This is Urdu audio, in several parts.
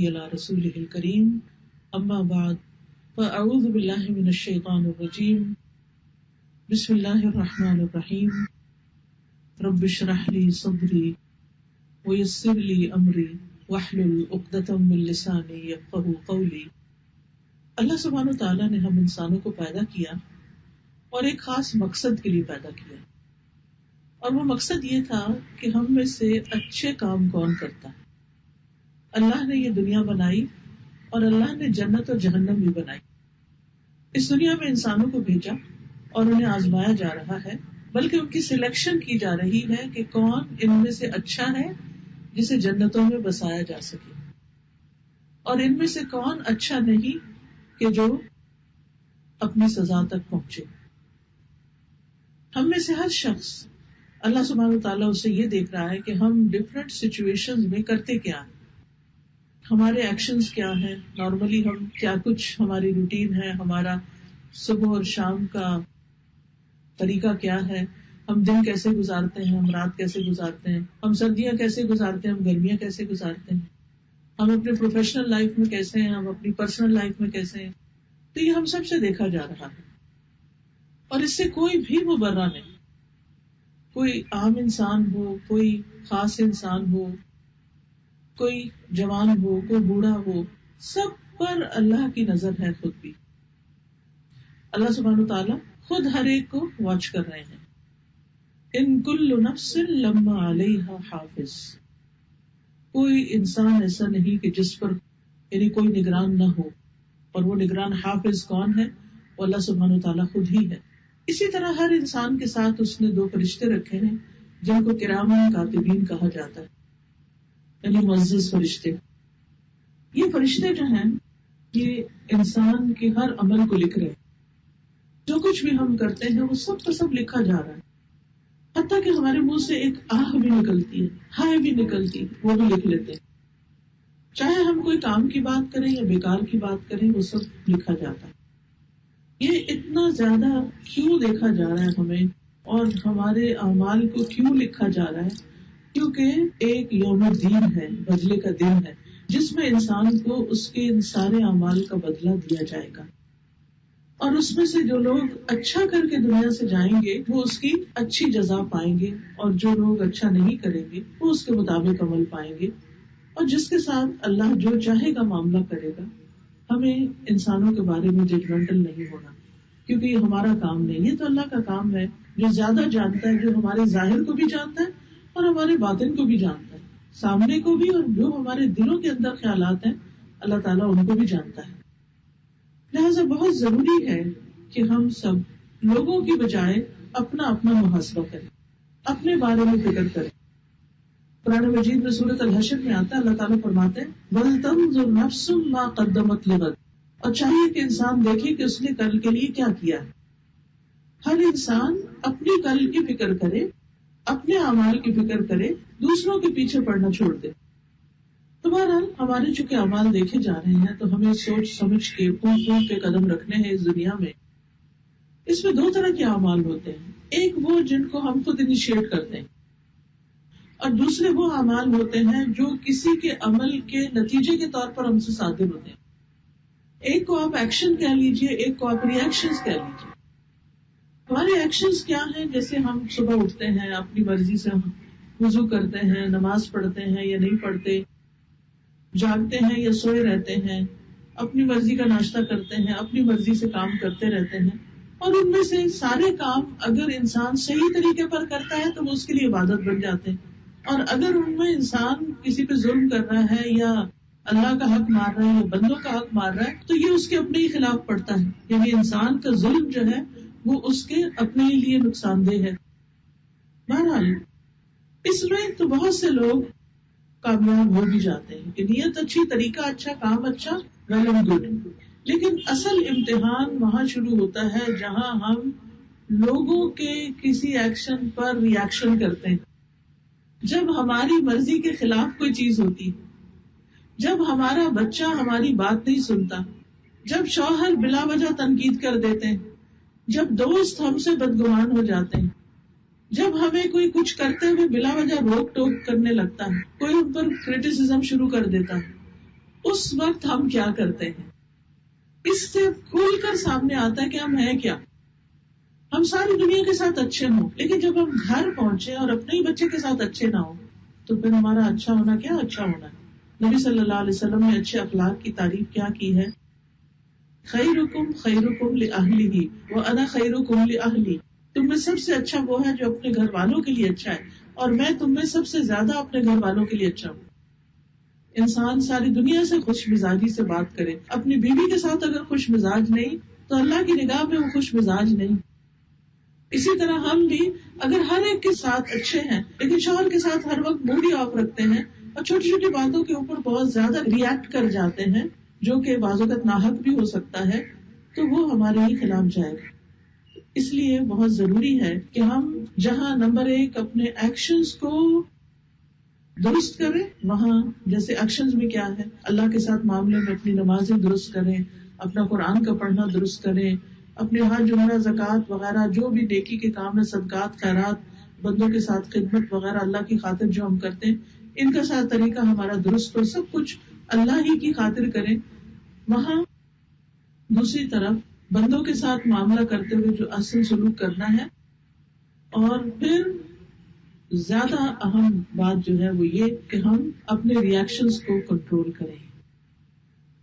على رسوله الكريم اما بعد فاعوذ بالله من الشيطان الرجيم بسم الله الرحمن الرحيم رب اشرح لي صدري ويسر لي امري واحلل عقدة من لساني يفقهوا قولي۔ اللہ سبحانہ وتعالیٰ نے ہم انسانوں کو پیدا کیا اور ایک خاص مقصد کے لیے پیدا کیا، اور وہ مقصد یہ تھا کہ ہم میں سے اچھے کام کون کرتا ہے۔ اللہ نے یہ دنیا بنائی اور اللہ نے جنت اور جہنم بھی بنائی۔ اس دنیا میں انسانوں کو بھیجا اور انہیں آزمایا جا رہا ہے، بلکہ ان کی سلیکشن کی جا رہی ہے کہ کون ان میں سے اچھا ہے جسے جنتوں میں بسایا جا سکے، اور ان میں سے کون اچھا نہیں کہ جو اپنی سزا تک پہنچے۔ ہم میں سے ہر شخص اللہ سبحانہ وتعالیٰ اسے یہ دیکھ رہا ہے کہ ہم ڈفرینٹ سچویشنز میں کرتے کیا ہیں، ہمارے ایکشنز کیا ہیں، نارملی ہم کیا کچھ ہماری روٹین ہے، ہمارا صبح اور شام کا طریقہ کیا ہے، ہم دن کیسے گزارتے ہیں، ہم رات کیسے گزارتے ہیں، ہم سردیاں کیسے گزارتے ہیں، ہم گرمیاں کیسے گزارتے ہیں، ہم اپنے پروفیشنل لائف میں کیسے ہیں، ہم اپنی پرسنل لائف میں کیسے ہیں۔ تو یہ ہم سب سے دیکھا جا رہا ہے، اور اس سے کوئی بھی مبرہ نہیں، کوئی عام انسان ہو، کوئی خاص انسان ہو، کوئی جوان ہو، کوئی بوڑھا ہو، سب پر اللہ کی نظر ہے۔ خود بھی اللہ سبحانہ وتعالیٰ خود ہر ایک کو واچ کر رہے ہیں۔ ان کل نفس لما علیہا حافظ، کوئی انسان ایسا نہیں کہ جس پر یعنی کوئی نگران نہ ہو، اور وہ نگران حافظ کون ہے؟ وہ اللہ سبحانہ وتعالیٰ خود ہی ہے۔ اسی طرح ہر انسان کے ساتھ اس نے 2 فرشتے رکھے ہیں جن کو کرامن کاتبین کہا جاتا ہے، یعنی معزز فرشتے۔ یہ فرشتے جو ہیں یہ انسان کے ہر عمل کو لکھ رہے ہیں، جو کچھ بھی ہم کرتے ہیں وہ سب کا سب لکھا جا رہا ہے، حتیٰ کہ ہمارے منہ سے ایک آہ بھی نکلتی ہے، ہائے بھی نکلتی ہے، وہ بھی لکھ لیتے ہیں۔ چاہے ہم کوئی کام کی بات کریں یا بیکار کی بات کریں، وہ سب لکھا جاتا ہے۔ یہ اتنا زیادہ کیوں دیکھا جا رہا ہے ہمیں، اور ہمارے اعمال کو کیوں لکھا جا رہا ہے؟ کیونکہ ایک یوم الدین ہے، بدلے کا دن ہے، جس میں انسان کو اس کے ان سارے اعمال کا بدلہ دیا جائے گا، اور اس میں سے جو لوگ اچھا کر کے دنیا سے جائیں گے وہ اس کی اچھی جزا پائیں گے، اور جو لوگ اچھا نہیں کریں گے وہ اس کے مطابق عمل پائیں گے۔ اور جس کے ساتھ اللہ جو چاہے گا معاملہ کرے گا۔ ہمیں انسانوں کے بارے میں ججمنٹل نہیں ہونا، کیونکہ یہ ہمارا کام نہیں، یہ تو اللہ کا کام ہے جو زیادہ جانتا ہے، جو ہمارے ظاہر کو بھی جانتا ہے اور ہمارے باطن کو بھی جانتا ہے، سامنے کو بھی، اور جو ہمارے دلوں کے اندر خیالات ہیں اللہ تعالیٰ ان کو بھی جانتا ہے۔ لہذا بہت ضروری ہے کہ ہم سب لوگوں کی بجائے اپنا اپنا محاسبہ کریں، اپنے بارے میں فکر کریں۔ قرآن مجید میں سورۃ الحشر میں آتا ہے، اللہ تعالیٰ فرماتے ہیں وَلْتَنظُرْ نَفْسٌ مَا قَدَّمَتْ لِغَدٍ، اور چاہیے کہ انسان دیکھے کہ اس نے کل کے لیے کیا کیا ہے۔ ہر انسان اپنی کل کی فکر کرے، اپنے اعمال کی فکر کرے، دوسروں کے پیچھے پڑنا چھوڑ دے۔ تو بہرحال ہمارے چونکہ اعمال دیکھے جا رہے ہیں تو ہمیں سوچ سمجھ کے پھونک پھونک کے قدم رکھنے ہیں اس دنیا میں۔ اس میں 2 طرح کے اعمال ہوتے ہیں، ایک وہ جن کو ہم خود انیشیٹ کرتے ہیں، اور دوسرے وہ اعمال ہوتے ہیں جو کسی کے عمل کے نتیجے کے طور پر ہم سے صادر ہوتے ہیں۔ ایک کو آپ ایکشن کہہ لیجئے، ایک کو آپ ری ایکشنز کہہ لیجئے۔ ہمارے ایکشنز کیا ہیں؟ جیسے ہم صبح اٹھتے ہیں، اپنی مرضی سے ہم وضو کرتے ہیں، نماز پڑھتے ہیں یا نہیں پڑھتے، جاگتے ہیں یا سوئے رہتے ہیں، اپنی مرضی کا ناشتہ کرتے ہیں، اپنی مرضی سے کام کرتے رہتے ہیں، اور ان میں سے سارے کام اگر انسان صحیح طریقے پر کرتا ہے تو وہ اس کے لیے عبادت بن جاتے ہیں، اور اگر ان میں انسان کسی پہ ظلم کر رہا ہے یا اللہ کا حق مار رہا ہے یا بندوں کا حق مار رہا ہے تو یہ اس کے اپنے ہی خلاف پڑتا ہے، یعنی انسان کا ظلم جو ہے وہ اس کے اپنے لیے نقصان دہ ہے۔ بہرحال اس میں تو بہت سے لوگ کامیاب ہو بھی جاتے ہیں کہ نیت اچھی، طریقہ اچھا، کام اچھا، ویل اینڈ گڈ، لیکن اصل امتحان وہاں شروع ہوتا ہے جہاں ہم لوگوں کے کسی ایکشن پر ری ایکشن کرتے ہیں، جب ہماری مرضی کے خلاف کوئی چیز ہوتی، جب ہمارا بچہ ہماری بات نہیں سنتا، جب شوہر بلا وجہ تنقید کر دیتے ہیں، جب دوست ہم سے بدگمان ہو جاتے ہیں، جب ہمیں کوئی کچھ کرتے ہوئے بلا وجہ روک ٹوک کرنے لگتا ہے، کوئی ہم پر کرٹیسزم شروع کر دیتا ہے، اس وقت ہم کیا کرتے ہیں، اس سے کھل کر سامنے آتا ہے کہ ہم ہیں کیا. ہم ساری دنیا کے ساتھ اچھے ہوں، لیکن جب ہم گھر پہنچے اور اپنے ہی بچے کے ساتھ اچھے نہ ہوں تو پھر ہمارا اچھا ہونا کیا اچھا ہونا ہے. نبی صلی اللہ علیہ وسلم نے اچھے اخلاق کی تعریف کیا کی ہے، خیرکم خیرکم لأہلہ وانا خیرکم لأہلی. تم میں سب سے اچھا وہ ہے جو اپنے گھر والوں کے لیے اچھا ہے، اور میں تم میں سب سے زیادہ اپنے گھر والوں کے لیے اچھا ہوں. انسان ساری دنیا سے خوش مزاجی سے بات کرے، اپنی بیوی کے ساتھ اگر خوش مزاج نہیں تو اللہ کی نگاہ میں وہ خوش مزاج نہیں. اسی طرح ہم بھی اگر ہر ایک کے ساتھ اچھے ہیں لیکن شوہر کے ساتھ ہر وقت موڈ ہی آف رکھتے ہیں اور چھوٹی چھوٹی باتوں کے اوپر بہت زیادہ ریئیکٹ کر جاتے ہیں جو کہ بعض اوقات ناحق بھی ہو سکتا ہے، تو وہ ہمارے ہی خلاف جائے گا. اس لیے بہت ضروری ہے کہ ہم جہاں نمبر 1 اپنے ایکشنز کو درست کریں، وہاں جیسے ایکشنز میں کیا ہے، اللہ کے ساتھ معاملے میں اپنی نمازیں درست کریں، اپنا قرآن کا پڑھنا درست کریں، اپنے حج عمرہ زکوٰۃ وغیرہ جو بھی نیکی کے کام ہے، صدقات خیرات، بندوں کے ساتھ خدمت وغیرہ اللہ کی خاطر جو ہم کرتے ہیں ان کا ساتھ طریقہ ہمارا درست ہو، سب کچھ اللہ ہی کی خاطر کریں. وہاں دوسری طرف بندوں کے ساتھ معاملہ کرتے ہوئے جو اصل سلوک کرنا ہے. اور پھر زیادہ اہم بات جو ہے وہ یہ کہ ہم اپنے ریئیکشنز کو کنٹرول کریں.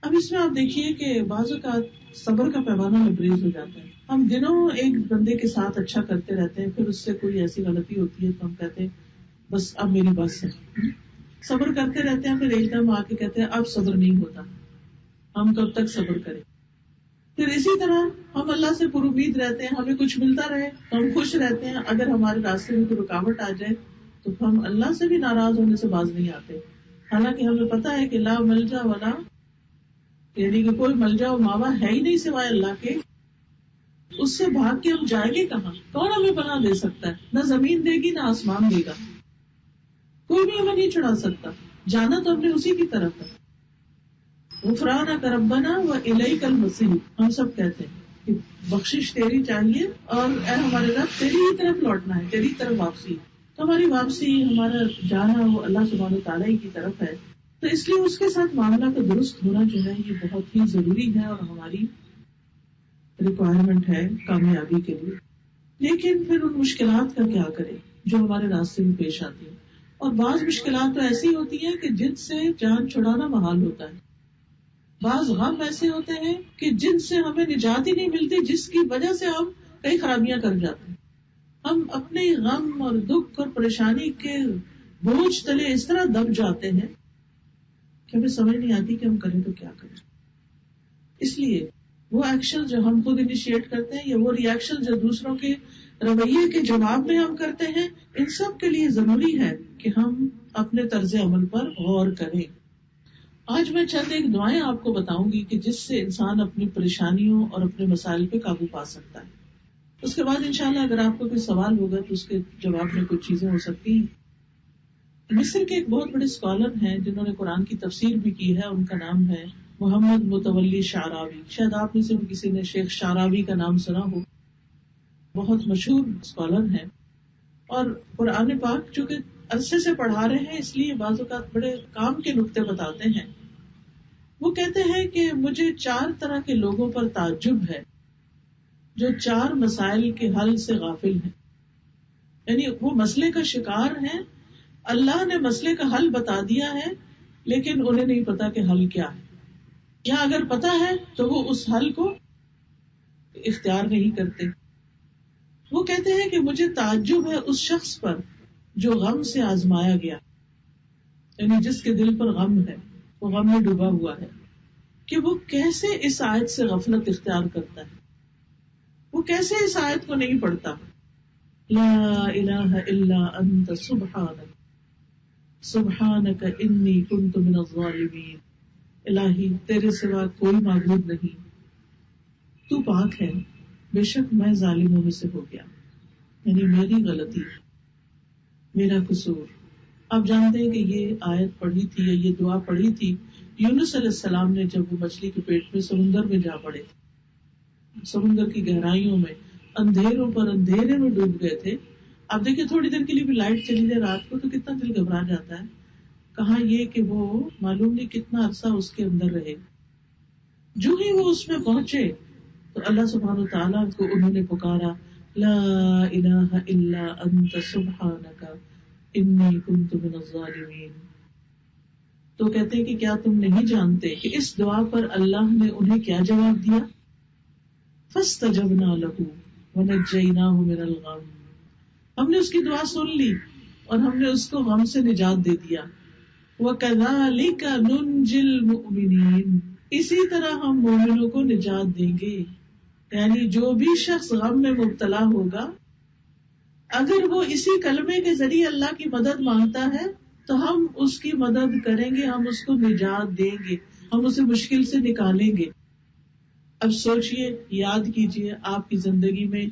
اب اس میں آپ دیکھیے کہ بعض اوقات صبر کا پیمانہ لبریز ہو جاتا ہے. ہم دنوں ایک بندے کے ساتھ اچھا کرتے رہتے ہیں، پھر اس سے کوئی ایسی غلطی ہوتی ہے تو ہم کہتے ہیں بس اب میری بس ہے. صبر کرتے رہتے ہیں، پھر ایک دم آ کے کہتے ہیں اب صبر نہیں ہوتا، ہم کب تک صبر کریں. پھر اسی طرح ہم اللہ سے پر امید رہتے ہیں، ہمیں کچھ ملتا رہے تو ہم خوش رہتے ہیں، اگر ہمارے راستے میں کوئی رکاوٹ آ جائے تو ہم اللہ سے بھی ناراض ہونے سے باز نہیں آتے. حالانکہ ہمیں پتا ہے کہ لا ملجا ولا، یعنی کہ کوئی ملجا و ماوا ہے ہی نہیں سوائے اللہ کے. اس سے بھاگ کے ہم جائیں گے کہاں؟ کون ہمیں پناہ دے سکتا ہے؟ نہ زمین دے گی نہ آسمان دے گا، کوئی بھی ہمیں نہیں چھڑا سکتا. جانا تو ہم نے اسی کی طرف ہے. غفرانک ربنا والیک المصیر، ہم سب کہتے ہیں کہ بخشش تیری چاہیے اور اے ہمارے رب تیری ہی طرف لوٹنا ہے، تیری طرف واپسی. تو ہماری واپسی، ہمارا جانا وہ اللہ سبحانہ وتعالیٰ کی طرف ہے. تو اس لیے اس کے ساتھ معاملہ کا درست ہونا جو ہے یہ بہت ہی ضروری ہے اور ہماری ریکوائرمنٹ ہے کامیابی کے لیے. لیکن پھر ان مشکلات کا کیا کریں جو ہمارے راستے میں پیش آتی ہیں. اور بعض مشکلات تو ایسی ہوتی ہیں کہ جن سے جان چھڑانا محال ہوتا ہے. بعض غم ایسے ہوتے ہیں کہ جن سے ہمیں نجات ہی نہیں ملتی، جس کی وجہ سے ہم کئی خرابیاں کر جاتے ہیں. ہم اپنے غم اور دکھ اور پریشانی کے بوجھ تلے اس طرح دب جاتے ہیں کہ ہمیں سمجھ نہیں آتی کہ ہم کریں تو کیا کریں. اس لیے وہ ایکشن جو ہم خود انیشیٹ کرتے ہیں یا وہ ری ایکشن جو دوسروں کے رویے کے جواب میں ہم کرتے ہیں، ان سب کے لیے ضروری ہے کہ ہم اپنے طرز عمل پر غور کریں. آج میں چند ایک دعائیں آپ کو بتاؤں گی کہ جس سے انسان اپنی پریشانیوں اور اپنے مسائل پہ قابو پا سکتا ہے. اس کے بعد انشاءاللہ اگر آپ کو کوئی سوال ہوگا تو اس کے جواب میں کچھ چیزیں ہو سکتی ہیں. مصر کے ایک بہت بڑے اسکالر ہیں جنہوں نے قرآن کی تفسیر بھی کی ہے، ان کا نام ہے محمد متولی شعراوی. شاید آپ میں سے کسی نے شیخ شعراوی کا نام سنا ہو. بہت مشہور اسکالر ہیں اور قرآن پاک چونکہ عرصے سے پڑھا رہے ہیں اس لیے بعض اوقات بڑے کام کے نقطے بتاتے ہیں. وہ کہتے ہیں کہ مجھے 4 طرح کے لوگوں پر تعجب ہے جو 4 مسائل کے حل سے غافل ہیں. یعنی وہ مسئلے کا شکار ہیں، اللہ نے مسئلے کا حل بتا دیا ہے لیکن انہیں نہیں پتا کہ حل کیا ہے، یا اگر پتا ہے تو وہ اس حل کو اختیار نہیں کرتے. وہ کہتے ہیں کہ مجھے تعجب ہے اس شخص پر جو غم سے آزمایا گیا، یعنی جس کے دل پر غم ہے، وہ غم میں ڈوبا ہوا ہے، کہ وہ کیسے اس آیت سے غفلت اختیار کرتا ہے، وہ کیسے اس آیت کو نہیں پڑھتا. لا الہ الا انت سبحانک سبحانک انی کنت من الظالمین. الہی تیرے سوا کوئی معبود نہیں، تو پاک ہے، بے شک میں ظالموں میں سے ہو گیا، یعنی میری غلطی، میرا قصور. آپ جانتے ہیں کہ یہ آیت پڑھی تھی یا یہ دعا پڑھی تھی یونس علیہ السلام نے جب وہ مچھلی کے پیٹ میں سمندر میں جا پڑے تھے، سمندر کی گہرائیوں میں اندھیروں پر اندھیرے میں ڈوب گئے تھے. آپ دیکھیں تھوڑی دیر کے لیے بھی لائٹ چلی جائے رات کو تو کتنا دل گھبرا جاتا ہے. کہا یہ کہ وہ معلوم نہیں کتنا عرصہ اس کے اندر رہے. جو ہی وہ اس میں پہنچے تو اللہ سبحانہ وتعالیٰ کو انہوں نے پکارا لا الہ الا انت سبحانک انی کنت من الظالمین. تو کہتے ہیں کہ کیا تم نہیں جانتے کہ اس دعا پر اللہ نے انہیں کیا جواب دیا؟ فاستجبنا لہ ونجیناہ من الغم. ہم نے اس کی دعا سن لی اور ہم نے اس کو غم سے نجات دے دیا. وَكَذَلِكَ نُنْجِي الْمُؤْمِنِينَ. اسی طرح ہم مومنوں کو نجات دیں گے. یعنی جو بھی شخص غم میں مبتلا ہوگا اگر وہ اسی کلمے کے ذریعے اللہ کی مدد مانگتا ہے تو ہم اس کی مدد کریں گے, ہم اس کو نجات دیں گے, ہم اسے مشکل سے نکالیں گے. اب سوچئے, یاد کیجئے آپ کی زندگی میں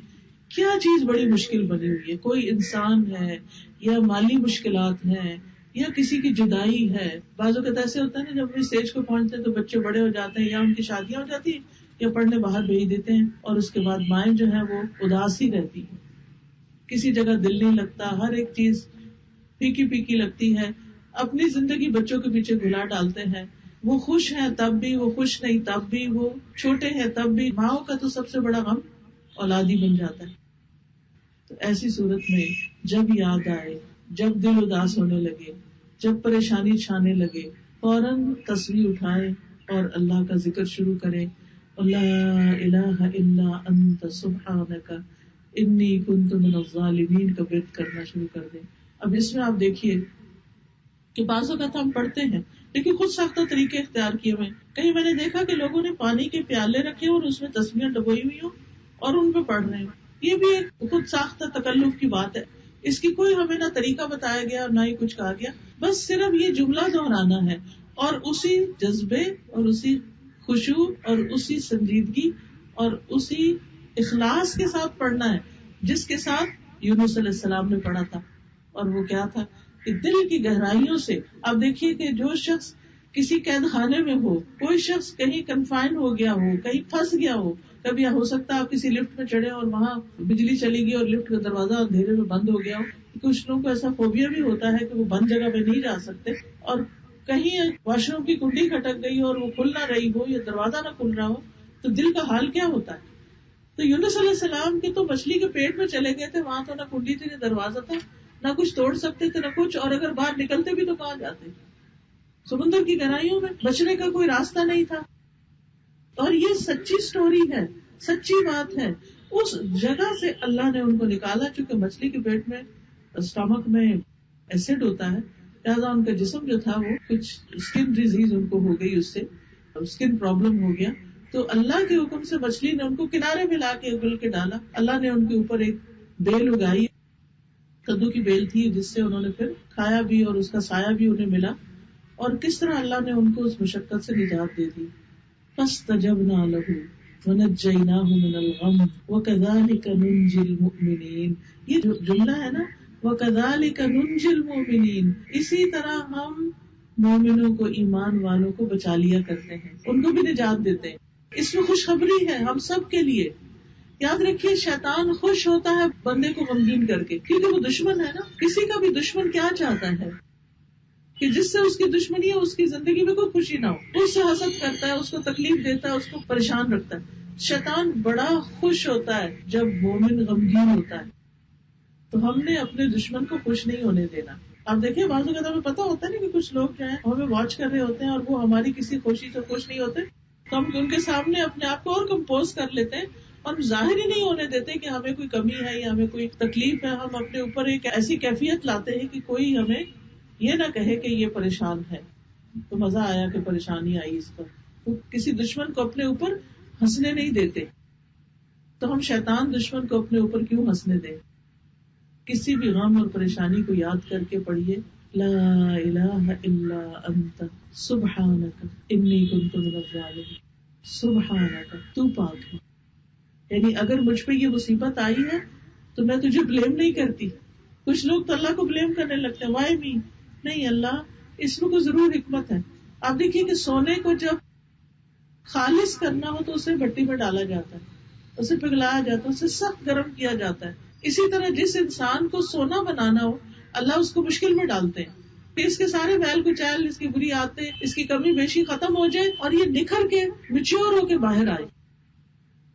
کیا چیز بڑی مشکل بنی ہوئی ہے. کوئی انسان ہے یا مالی مشکلات ہیں یا کسی کی جدائی ہے. بعض اوقات ایسے ہوتا ہے نا جب اس اسٹیج کو پہنچتے ہیں تو بچے بڑے ہو جاتے ہیں یا ان کی شادیاں ہو جاتی ہیں یا پڑھنے باہر بھیج دیتے ہیں اور اس کے بعد مائیں جو ہیں وہ اداس ہی رہتی ہیں, کسی جگہ دل نہیں لگتا, ہر ایک چیز پھیکی پھیکی لگتی ہے. اپنی زندگی بچوں کے پیچھے گھلا ڈالتے ہیں. وہ خوش ہیں تب بھی, وہ خوش نہیں تب بھی, وہ چھوٹے ہیں تب بھی. ماؤں کا تو سب سے بڑا غم اولادی بن جاتا ہے. تو ایسی صورت میں جب یاد آئے, جب دل اداس ہونے لگے, جب پریشانی چھانے لگے, فوراً تسبیح اٹھائے اور اللہ کا ذکر شروع کرے. لا الہ الا انت سبحانک انی کنت من الظالمین کا ورد کرنا شروع کر دیں. اب اس میں آپ دیکھیے کہ بعض اوقات ہم پڑھتے ہیں لیکن خود ساختہ طریقے اختیار کیے ہوئے. کہیں میں نے دیکھا کہ لوگوں نے پانی کے پیالے رکھے اور اس میں تسبیحیں ڈبوئی ہوئی ہوں اور ان پہ پڑھ رہے ہوں. یہ بھی ایک خود ساختہ تکلف کی بات ہے. اس کی کوئی ہمیں نہ طریقہ بتایا گیا اور نہ ہی کچھ کہا گیا, بس صرف یہ جملہ دہرانا ہے اور اسی جذبے اور اسی خشوع اور اسی سنجیدگی اور اسی اخلاص کے ساتھ پڑھنا ہے جس کے ساتھ یونس علیہ السلام نے پڑھا تھا. اور وہ کیا تھا کہ دل کی گہرائیوں سے. آپ دیکھیے کہ جو شخص کسی قید خانے میں ہو, کوئی شخص کہیں کنفائن ہو گیا ہو, کہیں پھنس گیا ہو, کبھی ہو سکتا ہے آپ کسی لفٹ میں چڑھے اور وہاں بجلی چلی گئی اور لفٹ کا دروازہ اندھیرے میں بند ہو گیا ہو. کچھ لوگوں کو ایسا فوبیا بھی ہوتا ہے کہ وہ بند جگہ پہ نہیں جا سکتے, اور کہیں واش روم کی کنڈی کھٹک گئی اور وہ کھل نہ رہی ہو یا دروازہ نہ کھل رہا ہو تو دل کا حال کیا ہوتا ہے. تو یونس علیہ السلام کے تو مچھلی کے پیٹ میں چلے گئے تھے, وہاں تو نہ کنڈی تھی نہ دروازہ تھا, نہ کچھ توڑ سکتے تھے نہ کچھ, اور اگر باہر نکلتے بھی تو کہاں جاتے, سمندر کی گہرائیوں میں بچنے کا کوئی راستہ نہیں تھا. اور یہ سچی سٹوری ہے, سچی بات ہے. اس جگہ سے اللہ نے ان کو نکالا, چونکہ مچھلی کے پیٹ میں اسٹامک میں ایسڈ ہوتا ہے, لہٰذا ان کا جسم جو تھا وہ کچھ اسکن ڈیزیز ان کو ہو گئی, اس سے اسکن پرابلم ہو گیا. تو اللہ کے حکم سے مچھلی نے ان کو کنارے میں لا کے اگل کے ڈالا. اللہ نے ان کے اوپر ایک بیل اگائی, کدو کی بیل تھی, جس سے انہوں نے پھر کھایا بھی اور اس کا سایہ بھی انہیں ملا. اور کس طرح اللہ نے ان کو اس مشقت سے نجات دے دی. فاستجبنا لہ ونجیناہ من الغم وکذالک ننجی المؤمنین. یہ جو جملہ ہے نا, وکذالک ننجی المؤمنین, اسی طرح ہم مومنوں کو, ایمان والوں کو بچا لیا کرتے ہیں, ان کو بھی نجات دیتے ہیں. اس میں خوشخبری ہے ہم سب کے لیے. یاد رکھیے شیطان خوش ہوتا ہے بندے کو غمگین کر کے, کیونکہ وہ دشمن ہے نا. کسی کا بھی دشمن کیا چاہتا ہے کہ جس سے اس کی دشمنی ہے اس کی زندگی میں کوئی خوشی نہ ہو, اس سے حسد کرتا ہے, اس کو تکلیف دیتا ہے, اس کو پریشان رکھتا ہے. شیطان بڑا خوش ہوتا ہے جب مومن غمگین ہوتا ہے. تو ہم نے اپنے دشمن کو خوش نہیں ہونے دینا. آپ دیکھیے بعض اوقات ہمیں پتا ہوتا ہے نا کہ کچھ لوگ جو ہیں ہمیں واچ کر رہے ہوتے ہیں اور وہ ہماری کسی خوشی سے خوش نہیں ہوتے, تو ہم ان کے سامنے اپنے آپ کو اور کمپوز کر لیتے ہیں اور ظاہر ہی نہیں ہونے دیتے کہ ہمیں کوئی کمی ہے یا ہمیں کوئی تکلیف ہے. ہم اپنے اوپر ایک ایسی کیفیت لاتے ہیں کہ کوئی ہمیں یہ نہ کہے کہ یہ پریشان ہے. تو مزہ آیا کہ پریشانی آئی اس پر. تو کسی دشمن کو اپنے اوپر ہنسنے نہیں دیتے, تو ہم شیطان دشمن کو اپنے اوپر کیوں ہنسنے دیں. کسی بھی غم اور پریشانی کو یاد کر کے پڑھیے لا الہ الا انت سبحانک انی کنت من الظالمین. سبحانک, تو پاک ہے. یعنی اگر مجھ پہ یہ مصیبت آئی ہے تو میں تجھے بلیم نہیں کرتی. کچھ لوگ تو اللہ کو بلیم کرنے لگتے ہیں, وائی می. نہیں, اللہ اس میں کوئی ضرور حکمت ہے. آپ دیکھیے کہ سونے کو جب خالص کرنا ہو تو اسے بھٹی میں ڈالا جاتا ہے, اسے پگھلایا جاتا ہے, اسے سخت گرم کیا جاتا ہے. اسی طرح جس انسان کو سونا بنانا ہو اللہ اس کو مشکل میں ڈالتے ہیں. کہ اس کے سارے میل کچیل، اس کی بری عادتیں، اس کی کمی بیشی ختم ہو جائے اور یہ نکھر کے میچور ہو کے باہر آئے.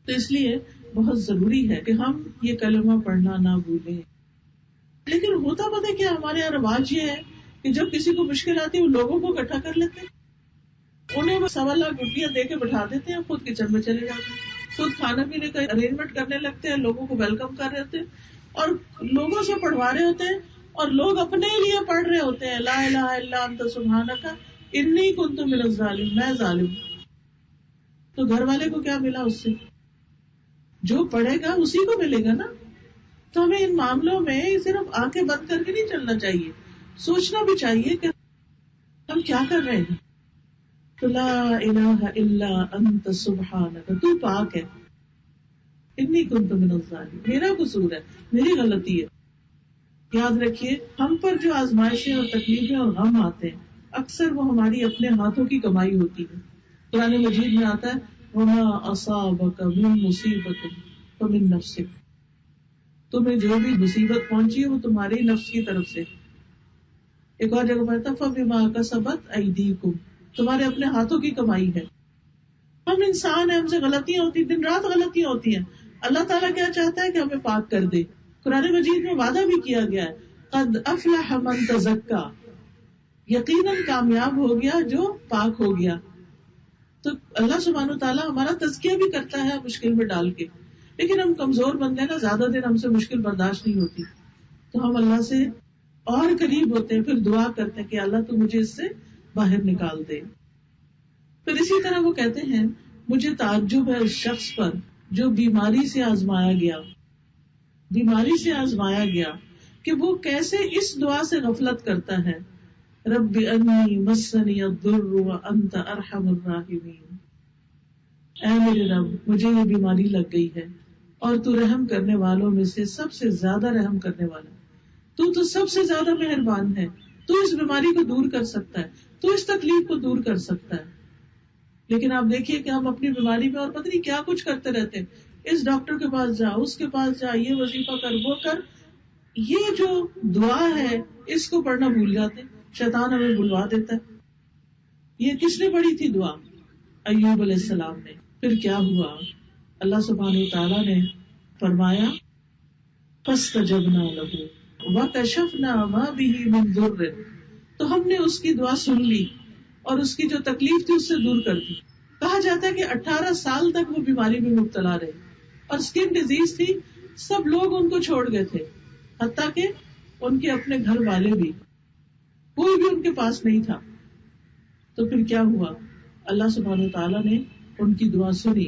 تو اس لیے بہت ضروری ہے کہ ہم یہ کلمہ پڑھنا نہ بھولیں. لیکن ہوتا پتہ کیا، ہمارے یہاں رواج یہ ہے کہ جب کسی کو مشکل آتی ہے وہ لوگوں کو اکٹھا کر لیتے ہیں، انہیں 1.25 روپیہ دے کے بٹھا دیتے ہیں، خود کچن میں چلے جاتے ہیں، خود کھانا پینے کا ارینجمنٹ کرنے لگتے ہیں، لوگوں کو ویلکم کر رہے ہوتے ہیں اور لوگوں سے پڑھوا رہے ہوتے ہیں، اور لوگ اپنے لیے پڑھ رہے ہوتے ہیں لا الہ الا انت سبحانک انی کنت من الظالمین، میں ظالم. تو گھر والے کو کیا ملا اس سے؟ جو پڑھے گا اسی کو ملے گا نا. تو ہمیں ان معاملوں میں صرف آنکھیں بند کر کے نہیں چلنا چاہیے، سوچنا بھی چاہیے کہ ہم کیا کر رہے ہیں. تو لا الہ الا انت سبحانک، تو پاک ہے، انی کنت من الظالمین، میرا قصور ہے، میری غلطی ہے. یاد رکھیے ہم پر جو آزمائشیں اور تکلیفیں اور غم آتے ہیں اکثر وہ ہماری اپنے ہاتھوں کی کمائی ہوتی ہے. قرآن مجید میں آتا ہے وما اصابک من مصیبت فمن نفسک، تمہیں جو بھی مصیبت پہنچی ہے وہ تمہاری نفس کی طرف سے. ایک اور جگہ پڑھتا فبما کسبت ایدیکم، تمہارے اپنے ہاتھوں کی کمائی ہے. ہم انسان ہیں، ہم سے غلطیاں ہوتی، دن رات غلطیاں ہوتی ہیں. اللہ تعالیٰ کیا چاہتا ہے کہ ہمیں پاک کر دے. قرآن مجید میں وعدہ بھی کیا گیا ہے قد افلح من تزکا، یقیناً کامیاب ہو گیا جو پاک ہو گیا. تو اللہ سبحانہ تعالیٰ ہمارا تزکیہ بھی کرتا ہے مشکل میں ڈال کے. لیکن ہم کمزور بندے نا، زیادہ دن ہم سے مشکل برداشت نہیں ہوتی، تو ہم اللہ سے اور قریب ہوتے ہیں، پھر دعا کرتے ہیں کہ اللہ تو مجھے اس سے باہر نکال دے. پھر اسی طرح وہ کہتے ہیں مجھے تعجب ہے اس شخص پر جو بیماری سے آزمایا گیا کہ وہ کیسے اس دعا سے غفلت کرتا ہے رب انی مسنی الضر وانت ارحم الراحمین. اے میرے رب مجھے یہ بیماری لگ گئی ہے اور تو رحم کرنے والوں میں سے سب سے زیادہ رحم کرنے والا، تو سب سے زیادہ مہربان ہے، تو اس بیماری کو دور کر سکتا ہے، تو اس تکلیف کو دور کر سکتا ہے. لیکن آپ دیکھیے کہ ہم اپنی بیماری میں اور پتہ نہیں کیا کچھ کرتے رہتے ہیں، اس ڈاکٹر کے پاس جا، اس کے پاس جا، یہ وظیفہ کر، وہ کر. یہ جو دعا ہے اس کو پڑھنا بھول جاتے، شیطان ہمیں بھلوا دیتا ہے. یہ کس نے پڑھی تھی دعا؟ ایوب علیہ السلام نے. پھر کیا ہوا؟ اللہ سبحانہ تعالیٰ نے فرمایا فاستجبنا له وکشفنا ما به من ضر، تو ہم نے اس کی دعا سن لی اور اس کی جو تکلیف تھی اس سے دور کر دی. کہا جاتا ہے کہ 18 سال تک وہ بیماری میں مبتلا رہے اور اسکن ڈیزیز تھی، سب لوگ ان کو چھوڑ گئے تھے، حتیٰ کہ ان کے اپنے گھر والے بھی، کوئی بھی ان کے پاس نہیں تھا. تو پھر کیا ہوا؟ اللہ سبحانہ تعالیٰ نے ان کی دعا سنی،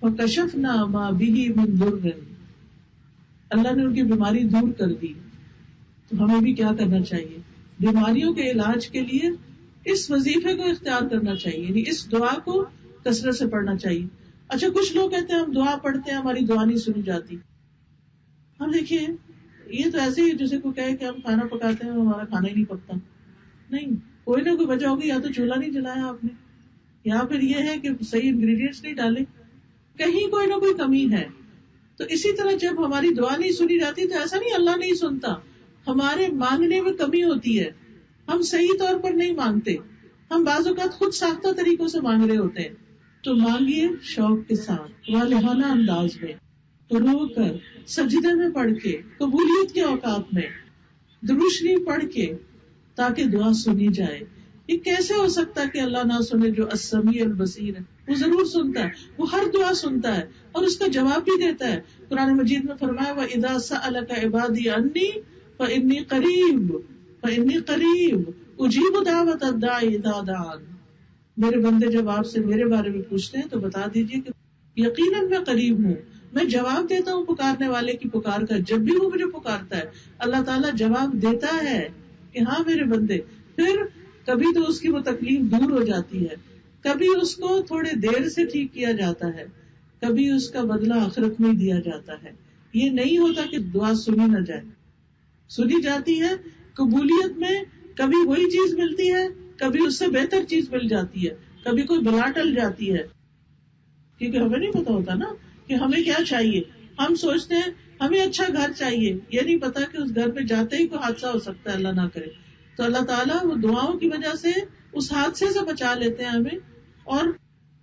وَكَشَفْنَا مَا بِهِ مِن ضُرٍّ، اللہ نے ان کی بیماری دور کر دی. تو ہمیں بھی کیا کرنا چاہیے؟ بیماریوں کے علاج کے لیے اس وظیفے کو اختیار کرنا چاہیے، یعنی اس دعا کو کثرت سے پڑھنا چاہیے. اچھا کچھ لوگ کہتے ہیں ہم دعا پڑھتے ہیں ہماری دعا نہیں سنی جاتی. ہم دیکھیے یہ تو ایسے ہی جیسے کوئی کہے کہ ہم کھانا پکاتے ہیں ہمارا کھانا ہی نہیں پکتا. نہیں، کوئی نہ کوئی وجہ ہوگی، یا تو چولہا نہیں جلایا آپ نے، یا پھر یہ ہے کہ صحیح انگریڈینٹس نہیں ڈالے، کہیں کوئی نہ کوئی کمی ہے. تو اسی طرح جب ہماری دعا نہیں سنی جاتی تو ایسا نہیں اللہ نہیں سنتا، ہمارے مانگنے میں کمی ہوتی ہے، ہم صحیح طور پر نہیں مانگتے، ہم بعض اوقات خود ساختہ طریقوں سے مانگ رہے ہوتے ہیں. تو مانگیے شوق کے ساتھ، والہانہ انداز میں، رو کر، سجدے میں پڑھ کے، قبولیت کے اوقات میں، درود شریف پڑھ کے، تاکہ دعا سنی جائے. یہ کیسے ہو سکتا ہے کہ اللہ نہ سنے جو السمیع البصیر ہے؟ وہ ضرور سنتا ہے، وہ ہر دعا سنتا ہے اور اس کا جواب بھی دیتا ہے. قرآن مجید میں فرمایا وَإِذَا سَأَلَكَ عِبَادِي عَنِّي فَإِنِّي قَرِيبٌ أُجِيبُ دَعْوَةَ الدَّاعِ إِذَا دَعَانِ. میرے بندے جب آپ سے میرے بارے میں پوچھتے ہیں تو بتا دیجیے کہ یقیناً میں قریب ہوں، میں جواب دیتا ہوں پکارنے والے کی پکار کا. جب بھی وہ مجھے پکارتا ہے اللہ تعالیٰ جواب دیتا ہے کہ ہاں میرے بندے. پھر کبھی تو اس کی وہ تکلیف دور ہو جاتی ہے، کبھی اس کو تھوڑے دیر سے ٹھیک کیا جاتا ہے، کبھی اس کا بدلہ آخرت میں دیا جاتا ہے. یہ نہیں ہوتا کہ دعا سنی نہ جائے، سنی جاتی ہے. قبولیت میں کبھی وہی چیز ملتی ہے، کبھی اس سے بہتر چیز مل جاتی ہے، کبھی کوئی بلا ٹل جاتی ہے، کیونکہ ہمیں نہیں پتا ہوتا نا کہ ہمیں کیا چاہیے. ہم سوچتے ہیں ہمیں اچھا گھر چاہیے، یہ نہیں پتا کہ اس گھر میں جاتے ہی کوئی حادثہ ہو سکتا ہے، اللہ نہ کرے. تو اللہ تعالیٰ وہ دعاؤں کی وجہ سے اس حادثے سے بچا لیتے ہیں ہمیں، اور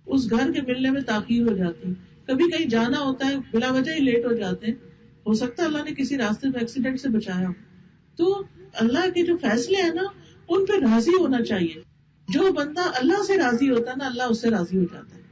اس گھر کے ملنے میں تاخیر ہو جاتی. کبھی کہیں جانا ہوتا ہے بلا وجہ ہی لیٹ ہو جاتے ہیں، ہو سکتا ہے اللہ نے کسی راستے میں ایکسیڈنٹ سے بچایا ہو. تو اللہ کے جو فیصلے ہیں نا ان پہ راضی ہونا چاہیے. جو بندہ اللہ سے راضی ہوتا ہے نا اللہ اس سے راضی ہو جاتا ہے.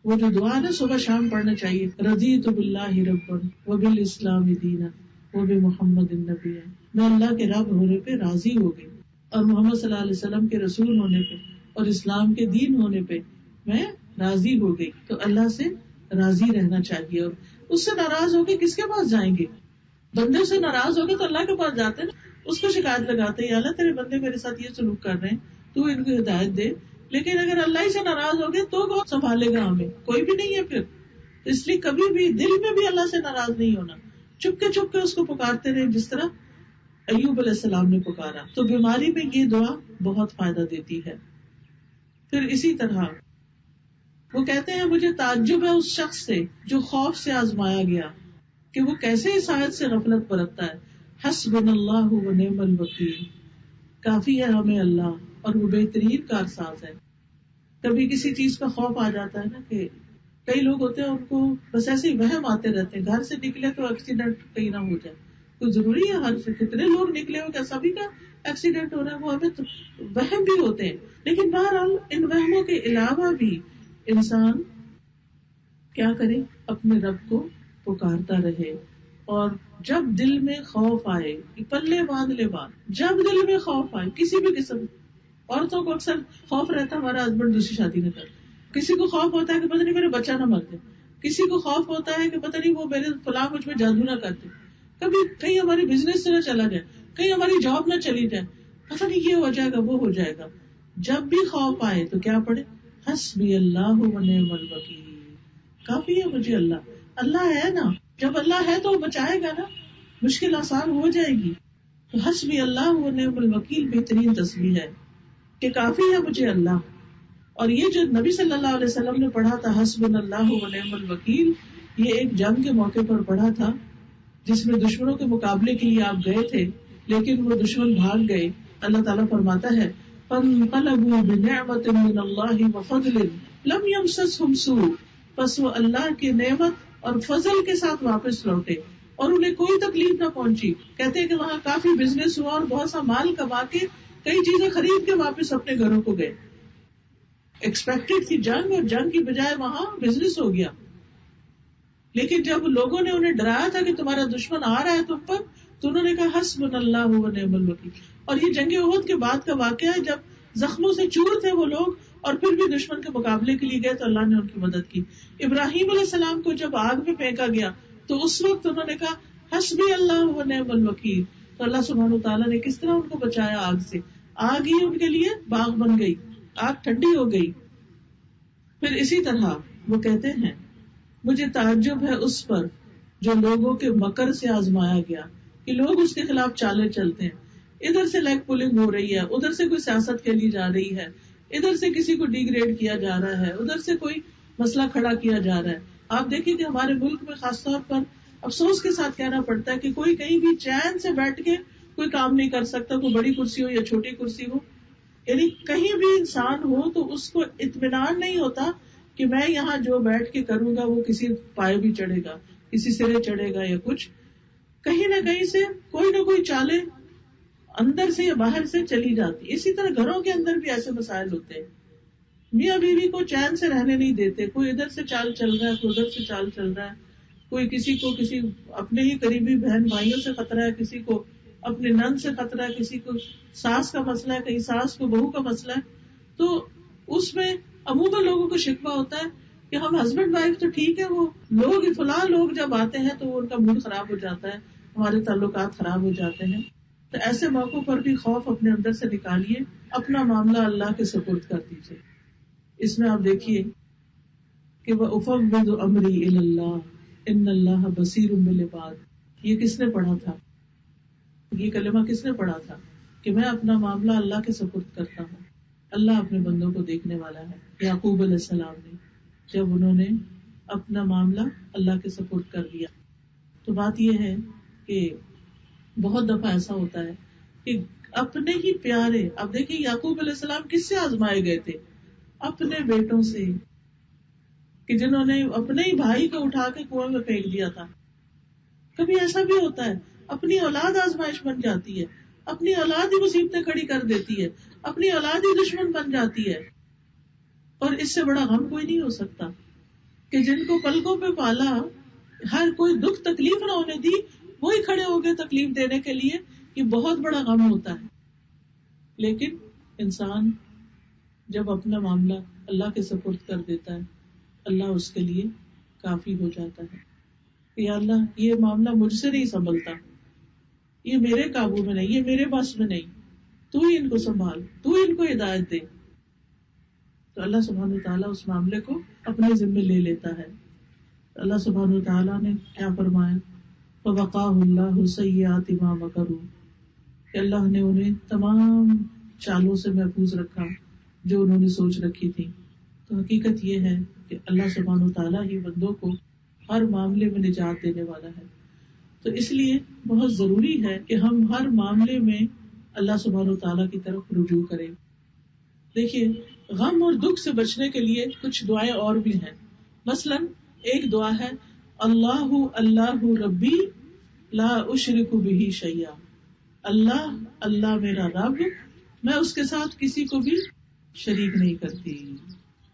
وہ جو دعا نا صبح شام پڑھنا چاہیے، رضیت باللہ ربا وبالاسلام دینا وبمحمد النبی، میں اللہ کے رب ہونے پہ راضی ہو گئی اور محمد صلی اللہ علیہ وسلم کے رسول ہونے پہ اور اسلام کے دین ہونے پہ میں راضی ہو گئی. تو اللہ سے راضی رہنا چاہیے. اور اس سے ناراض ہو کے کس کے پاس جائیں گے؟ بندے سے ناراض ہو گئے تو اللہ کے پاس جاتے ہیں نا، اس کو شکایت لگاتے ہیں، اللہ تیرے بندے میرے ساتھ یہ سلوک کر رہے ہیں، تو ان کو ہدایت دے. لیکن اگر اللہ ہی سے ناراض ہو گئے تو کون سنبھالے گا ہمیں؟ کوئی بھی نہیں ہے پھر. اس لیے کبھی بھی دل میں بھی اللہ سے ناراض نہیں ہونا، چپ کے اس کو پکارتے رہے جس طرح ایوب علیہ السلام نے پکارا. تو بیماری میں یہ دعا بہت فائدہ دیتی ہے. پھر اسی طرح وہ کہتے ہیں مجھے تعجب ہے اس شخص سے جو خوف سے آزمایا گیا کہ وہ کیسے اس آیت سے غفلت برتتا ہے. حسبنا اللہ و نعم الوکیل، کافی ہے ہمیں اللہ اور وہ بہترین کارساز ہے. کبھی کسی چیز کا خوف آ جاتا ہے نا، کہ کئی لوگ ہوتے ہیں ان کو بس ایسے ہی وہم آتے رہتے ہیں، گھر سے نکلے تو ایکسیڈنٹ کہیں نہ ہو جائے. کوئی ضروری ہے ہر سے کتنے لوگ نکلے ہو کیا سبھی کا ایکسیڈنٹ ہو رہا ہے؟ وہ ہمیں تو وہم بھی ہوتے ہیں. لیکن بہرحال ان وہموں کے علاوہ بھی انسان کیا کرے؟ اپنے رب کو پکارتا رہے. اور جب دل میں خوف آئے، پلے باندھ لے بات، جب دل میں خوف آئے کسی بھی قسم، عورتوں کو اکثر خوف رہتا ہے ہمارا ہسبینڈ دوسری شادی نہ کرے، کسی کو خوف ہوتا ہے کہ پتہ نہیں میرا بچہ نہ مر جائے، کسی کو خوف ہوتا ہے کہ پتہ نہیں وہ میرے فلاں مجھ میں جادو نہ کر دے، کبھی کہیں ہماری بزنس سے نہ چلا جائے، کہیں ہماری جاب نہ چلی جائے، پتہ نہیں یہ ہو جائے گا وہ ہو جائے گا. جب بھی خوف آئے تو کیا پڑھے؟ حسبی اللہ و نعم الوکیل، کافی ہے مجھے اللہ. اللہ ہے نا، جب اللہ ہے تو وہ بچائے گا نا، مشکل آسان ہو جائے گی. تو حسبی اللہ و نعم الوکیل بہترین تسبیح ہے کہ کافی ہے مجھے اللہ. اور یہ جو نبی صلی اللہ علیہ وسلم نے پڑھا تھا حسبنا اللہ و نعم الوکیل، یہ ایک جنگ کے موقع پر پڑھا تھا جس میں دشمنوں کے مقابلے کے لیے آپ گئے تھے لیکن وہ دشمن بھاگ گئے. اللہ تعالیٰ فرماتا ہے فانقلبوا بنعمت من اللہ وفضل لم یمسسہم سوء، پس وہ اللہ کی نعمت اور فضل کے ساتھ واپس لوٹے اور انہیں کوئی تکلیف نہ پہنچی. کہتے ہیں کہ وہاں کافی بزنس ہوا اور بہت سا مال کما کے کئی چیزیں خرید کے واپس اپنے گھروں کو گئے. ایکسپیکٹڈ تھی جنگ اور جنگ کی بجائے وہاں بزنس ہو گیا. لیکن جب لوگوں نے انہیں ڈرایا تھا کہ تمہارا دشمن آ رہا ہے تم پر، تو انہوں نے کہا حسبنا اللہ و نعم الوکیل. اور یہ جنگ احد کے بعد کا واقعہ ہے جب زخموں سے چور تھے وہ لوگ اور پھر بھی دشمن کے مقابلے کے لیے گئے تو اللہ نے ان کی مدد کی. ابراہیم علیہ السلام کو جب آگ میں پھینکا گیا تو اس وقت انہوں نے کہا حسبی اللہ و نعم الوکیل. تو اللہ سبحانہ وتعالیٰ نے کس طرح ان کو بچایا آگ سے. آگ ہی ان کے لیے باغ بن گئی، آگ ٹھنڈی ہو گئی. پھر اسی طرح وہ کہتے ہیں مجھے تعجب ہے اس پر جو لوگوں کے مکر سے آزمایا گیا، کہ لوگ اس کے خلاف چالیں چلتے ہیں. ادھر سے لیگ پولنگ ہو رہی ہے، ادھر سے کوئی سیاست کے لیے جا رہی ہے، ادھر سے کسی کو ڈی گریڈ کیا جا رہا ہے، ادھر سے کوئی مسئلہ کھڑا کیا جا رہا ہے. آپ دیکھیں کہ ہمارے ملک میں خاص طور پر افسوس کے ساتھ کہنا پڑتا ہے کہ کوئی کہیں بھی چین سے بیٹھ کے کوئی کام نہیں کر سکتا، کوئی بڑی کرسی ہو یا چھوٹی کرسی ہو. یعنی کہیں بھی انسان ہو تو اس کو اطمینان نہیں ہوتا کہ میں یہاں جو بیٹھ کے کروں گا وہ کسی پائے بھی چڑھے گا، کسی سرے چڑھے گا یا کچھ. کہیں نہ کہیں سے کوئی نہ کوئی چالیں اندر سے یا باہر سے چلی جاتی. اسی طرح گھروں کے اندر بھی ایسے مسائل ہوتے ہیں، میاں بیوی کو چین سے رہنے نہیں دیتے. کوئی ادھر سے چال چل رہا ہے، کوئی ادھر سے چال چل رہا ہے، کوئی کسی کو کسی اپنے ہی قریبی بہن بھائیوں سے خطرہ ہے، کسی کو اپنے نند سے خطرہ ہے، کسی کو ساس کا مسئلہ ہے، کہیں ساس کو بہو کا مسئلہ ہے. تو اس میں عموماً لوگوں کو شکوہ ہوتا ہے کہ ہم ہسبینڈ وائف تو ٹھیک ہے، وہ لوگ فلاں لوگ جب آتے ہیں تو ان کا موڈ خراب ہو جاتا ہے، ہمارے تعلقات خراب ہو جاتے ہیں. تو ایسے موقعوں پر بھی خوف اپنے اندر سے نکالیے، اپنا معاملہ اللہ کے سپرد کر دیجیے. اس میں آپ دیکھیے کہ وَأُفَوِّضُ أَمْرِي إِلَى اللَّهِ إِنَّ اللَّهَ بَصِيرٌ بِالْعِبَادِ. یہ کس نے پڑھا تھا؟ یہ کلمہ کس نے پڑھا تھا کہ میں اپنا معاملہ اللہ کے سپرد کرتا ہوں؟ اللہ اپنے بندوں کو دیکھنے والا ہے. یعقوب علیہ السلام نے جب انہوں نے اپنا معاملہ اللہ کے سپرد کر دیا. تو بات یہ ہے کہ بہت دفعہ ایسا ہوتا ہے کہ اپنے ہی پیارے. اب دیکھیں یعقوب علیہ السلام کس سے آزمائے گئے تھے؟ اپنے بیٹوں سے، کہ جنہوں نے اپنے ہی بھائی کو اٹھا کے کنویں میں پھینک دیا تھا. کبھی ایسا بھی ہوتا ہے اپنی اولاد آزمائش بن جاتی ہے، اپنی اولاد ہی مصیبتیں کھڑی کر دیتی ہے، اپنی اولاد ہی دشمن بن جاتی ہے. اور اس سے بڑا غم کوئی نہیں ہو سکتا کہ جن کو پلکوں پہ پالا، ہر کوئی دکھ تکلیف نہ ہونے دی، وہی کھڑے ہو گئے تکلیف دینے کے لیے. یہ بہت بڑا غم ہوتا ہے. لیکن انسان جب اپنا معاملہ اللہ کے سپرد کر دیتا ہے، اللہ اس کے لیے کافی ہو جاتا ہے. یا اللہ یہ معاملہ مجھ سے نہیں سنبھلتا، یہ میرے قابو میں نہیں، یہ میرے بس میں نہیں، تو ہی ان کو سنبھال، تو ہی ان کو ہدایت دے. تو اللہ سبحانہ وتعالیٰ اس معاملے کو اپنے ذمے لے لیتا ہے. اللہ سبحانہ وتعالیٰ نے کیا فرمایا؟ فَوَقَاهُ اللَّهُ سَيِّئَاتِ مَا مَكَرُوا، کہ اللہ نے انہیں تمام چالوں سے محفوظ رکھا جو انہوں نے سوچ رکھی تھی. تو حقیقت یہ ہے کہ اللہ سبحانہ وتعالیٰ ہی بندوں کو ہر معاملے میں نجات دینے والا ہے. تو اس لیے بہت ضروری ہے کہ ہم ہر معاملے میں اللہ سبحانہ وتعالیٰ کی طرف رجوع کریں. دیکھیے غم اور دکھ سے بچنے کے لیے کچھ دعائیں اور بھی ہیں. مثلا ایک دعا ہے اللہ اللہ ربی لا اشرک بہ شیئا، اللہ اللہ میرا رب، میں اس کے ساتھ کسی کو بھی شریک نہیں کرتی.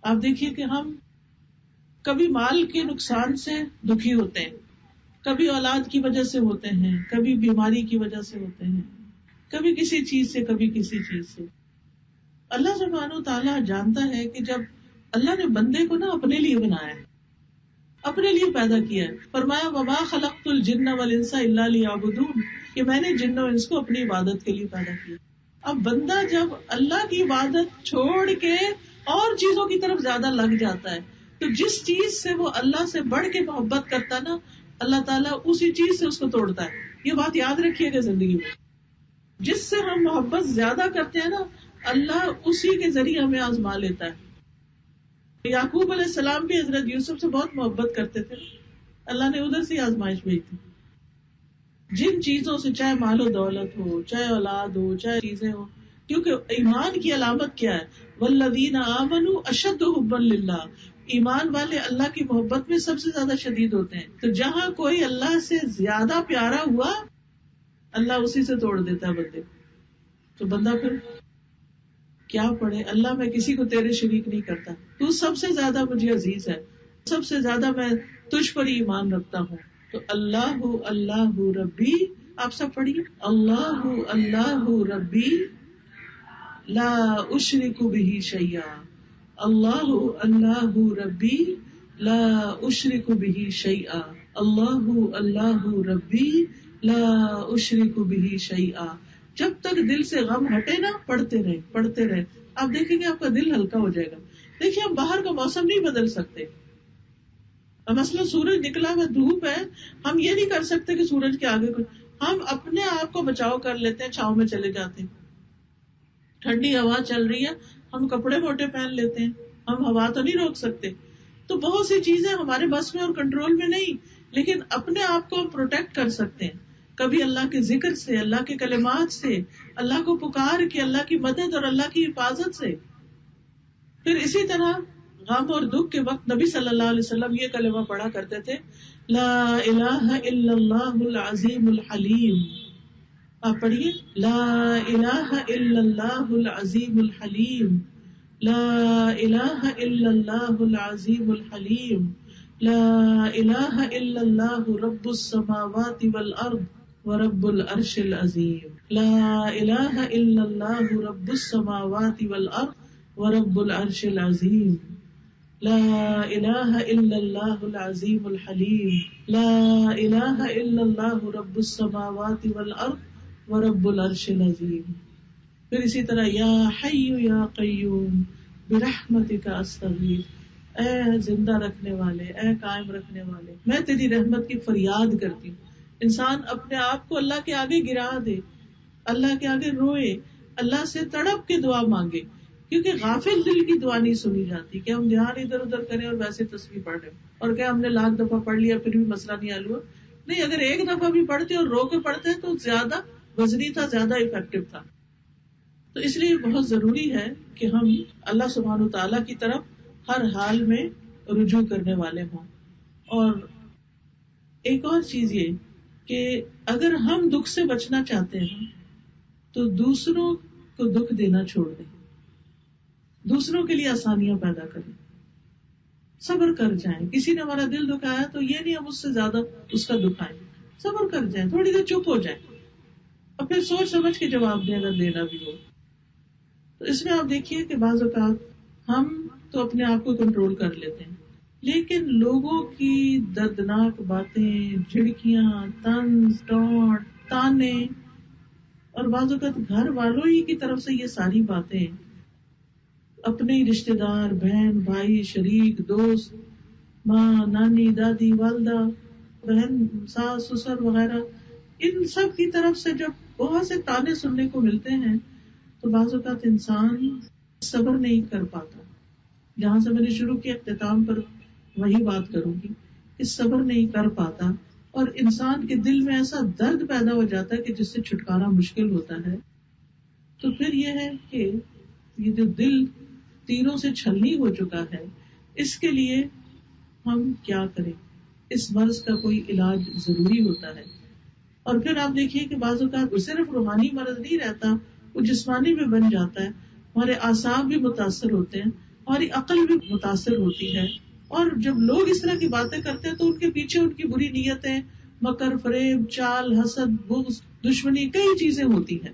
آپ دیکھیے کہ ہم کبھی مال کے نقصان سے دکھی ہوتے ہیں، کبھی اولاد کی وجہ سے ہوتے ہیں، کبھی بیماری کی وجہ سے ہوتے ہیں، کبھی کسی چیز سے، کبھی کسی چیز سے. اللہ سبحانہ و تعالیٰ جانتا ہے کہ جب اللہ نے بندے کو نا اپنے لیے بنایا ہے، اپنے لیے پیدا کیا ہے. فرمایا وما خلقت الجن والانس الا لیعبدون، کہ میں نے جن و انس کو اپنی عبادت کے لیے پیدا کیا. اب بندہ جب اللہ کی عبادت چھوڑ کے اور چیزوں کی طرف زیادہ لگ جاتا ہے، تو جس چیز سے وہ اللہ سے بڑھ کے محبت کرتا نا، اللہ تعالیٰ اسی چیز سے اس کو توڑتا ہے. یہ بات یاد رکھیے گا زندگی میں، جس سے ہم محبت زیادہ کرتے ہیں نا، اللہ اسی کے ذریعے ہمیں آزما لیتا ہے. یعقوب علیہ السلام بھی حضرت یوسف سے بہت محبت کرتے تھے، اللہ نے ادھر سے آزمائش بھیجی تھی. جن چیزوں سے، چاہے مال و دولت ہو، چاہے اولاد ہو، چاہے چیزیں ہو، کیونکہ ایمان کی علامت کیا ہے؟ والذین آمنوا اشد حبا للہ، ایمان والے اللہ کی محبت میں سب سے زیادہ شدید ہوتے ہیں. تو جہاں کوئی اللہ سے زیادہ پیارا ہوا، اللہ اسی سے توڑ دیتا ہے بندے کو. تو بندہ پھر کیا پڑھے؟ اللہ میں کسی کو تیرے شریک نہیں کرتا، تو سب سے زیادہ مجھے عزیز ہے، سب سے زیادہ میں تجھ پر ایمان رکھتا ہوں. تو اللہ اللہ ربی، آپ سب پڑھیے اللہ اللہ ربی لا اشرک بہ شیئا، اللہ اللہ ربی لا اشرک بہ شیئا، اللہ اللہ ربی لا اشرک بہ شیئا. جب تک دل سے غم ہٹے نا، پڑھتے رہے پڑھتے رہے، آپ دیکھیں گے آپ کا دل ہلکا ہو جائے گا. دیکھیے ہم باہر کا موسم نہیں بدل سکتے، مثلا سورج نکلا ہوا دھوپ ہے، ہم یہ نہیں کر سکتے کہ سورج کے آگے کچھ، ہم اپنے آپ کو بچاؤ کر لیتے ہیں، چھاؤں میں چلے جاتے ہیں. ٹھنڈی ہوا چل رہی ہے، ہم کپڑے موٹے پہن لیتے ہیں، ہم ہوا تو نہیں روک سکتے. تو بہت سی چیزیں ہمارے بس میں اور کنٹرول میں نہیں، لیکن اپنے آپ کو ہم پروٹیکٹ کر سکتے ہیں. کبھی اللہ کے ذکر سے، اللہ کے کلمات سے، اللہ کو پکار کے، اللہ کی مدد اور اللہ کی حفاظت سے. پھر اسی طرح غم اور دکھ کے وقت نبی صلی اللہ علیہ وسلم یہ کلمہ پڑھا کرتے تھے، لا الہ الا اللہ العظیم الحلیم. آپ پڑھیے لا الہ الا اللہ العظیم الحلیم، لا الہ الا اللہ العظیم الحلیم، لا الہ الا اللہ رب السماوات والارض ورب العرش العظیم، لا الہ الا اللہ رب السماوات والارض ورب العرش العظیم، لا الہ الا اللہ العظیم الحلیم، لا الہ الا اللہ رب السماوات والارض ورب العرش العظیم. پھر اسی طرح یا حی یا قیوم برحمتک استغیث، اے زندہ رکھنے والے، اے قائم رکھنے والے، میں تیری رحمت کی فریاد کرتی ہوں. انسان اپنے آپ کو اللہ کے آگے گرا دے، اللہ کے آگے روئے، اللہ سے تڑپ کے دعا مانگے، کیونکہ غافل دل کی دعا نہیں سنی جاتی کہ ہم دھیان ادھر ادھر کریں اور ویسے تصویر پڑھ رہے اور کہ ہم نے 1,00,000 دفعہ پڑھ لیا پھر بھی مسئلہ نہیں حل ہوا. نہیں، اگر ایک دفعہ بھی پڑھتے اور رو کے پڑھتے تو زیادہ وزنی تھا، زیادہ افیکٹو تھا. تو اس لیے بہت ضروری ہے کہ ہم اللہ سبحانہ تعالیٰ کی طرف ہر حال میں رجوع کرنے والے ہوں. اور ایک اور چیز یہ کہ اگر ہم دکھ سے بچنا چاہتے ہیں تو دوسروں کو دکھ دینا چھوڑ دیں, دوسروں کے لیے آسانیاں پیدا کریں, صبر کر جائیں. کسی نے ہمارا دل دکھایا تو یہ نہیں ہم اس سے زیادہ اس کا دکھائیں, صبر کر جائیں, تھوڑی دیر چپ ہو جائیں اور پھر سوچ سمجھ کے جواب دیں اگر دینا بھی ہو. تو اس میں آپ دیکھیے کہ بعض اوقات ہم تو اپنے آپ کو کنٹرول کر لیتے ہیں, لیکن لوگوں کی دردناک باتیں, جھڑکیاں, طنز, ڈانٹ, تانے, اور بعض اوقات گھر والوں ہی کی طرف سے یہ ساری باتیں, اپنے رشتے دار, بہن, بھائی, شریک, دوست, ماں, نانی, دادی, والدہ, بہن, ساس, سسر وغیرہ, ان سب کی طرف سے جب بہت سے تانے سننے کو ملتے ہیں تو بعض اوقات انسان صبر نہیں کر پاتا. جہاں سے میں نے شروع کیا اختتام پر وہی بات کروں گی کہ صبر نہیں کر پاتا, اور انسان کے دل میں ایسا درد پیدا ہو جاتا ہے کہ جس سے چھٹکارا مشکل ہوتا ہے. تو پھر یہ ہے کہ یہ جو دل تیروں سے چھلنی ہو چکا ہے, اس کے لیے ہم کیا کریں؟ اس مرض کا کوئی علاج ضروری ہوتا ہے. اور پھر آپ دیکھیے کہ بعض اوقات صرف روحانی مرض نہیں رہتا, وہ جسمانی بھی بن جاتا ہے. ہمارے اعصاب بھی متاثر ہوتے ہیں, ہماری عقل بھی متاثر ہوتی ہے, اور جب لوگ اس طرح کی باتیں کرتے ہیں تو ان کے پیچھے ان کی بری نیتیں, مکر, فریب, چال, حسد, بغض, دشمنی, کئی چیزیں ہوتی ہیں.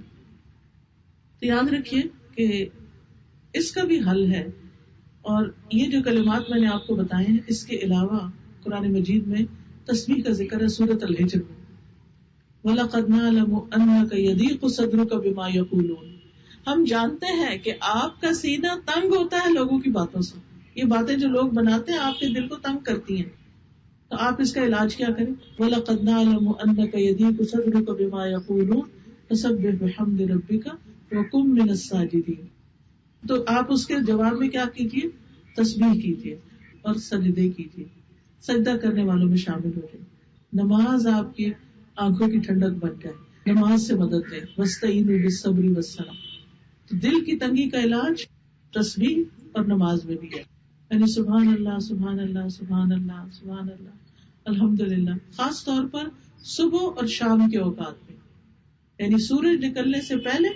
تو یاد رکھیے کہ اس کا بھی حل ہے, اور یہ جو کلمات میں نے آپ کو بتائے ہیں اس کے علاوہ قرآن مجید میں تسبیح کا ذکر ہے سورۃ الحجر میں. وَلَقَدْ نَعْلَمُ أَنَّكَ يَضِيقُ صَدْرُكَ بِمَا يَقُولُونَ, ہم جانتے ہیں کہ آپ کا سینہ تنگ ہوتا ہے لوگوں کی باتوں سے. یہ باتیں جو لوگ بناتے ہیں آپ کے دل کو تنگ کرتی ہیں, تو آپ اس کا علاج کیا کریں؟ وَلَقَدْ نَعْلَمُ أَنَّكَ يَضِيقُ صَدْرُكَ بِمَا يَقُولُونَ فَسَبِّحْ بِحَمْدِ رَبِّكَ وَكُن مِّنَ السَّاجِدِينَ. تو آپ اس کے جواب میں کیا کیجیے؟ تسبیح کیجیے اور سجدے کیجیے, سجدہ کرنے والوں میں شامل ہو جائے. نماز آپ کی آنکھوں کی ٹھنڈک بن جائے, نماز سے مدد لے. وَاسْتَعِينُوا بِالصَّبْرِ وَالصَّلَاةِ. تو دل کی تنگی کا علاج تسبیح اور نماز میں بھی ہے, یعنی سبحان اللہ, سبحان اللہ, سبحان اللہ, سبحان اللہ, الحمدللہ, خاص طور پر صبح اور شام کے اوقات میں, یعنی سورج نکلنے سے پہلے,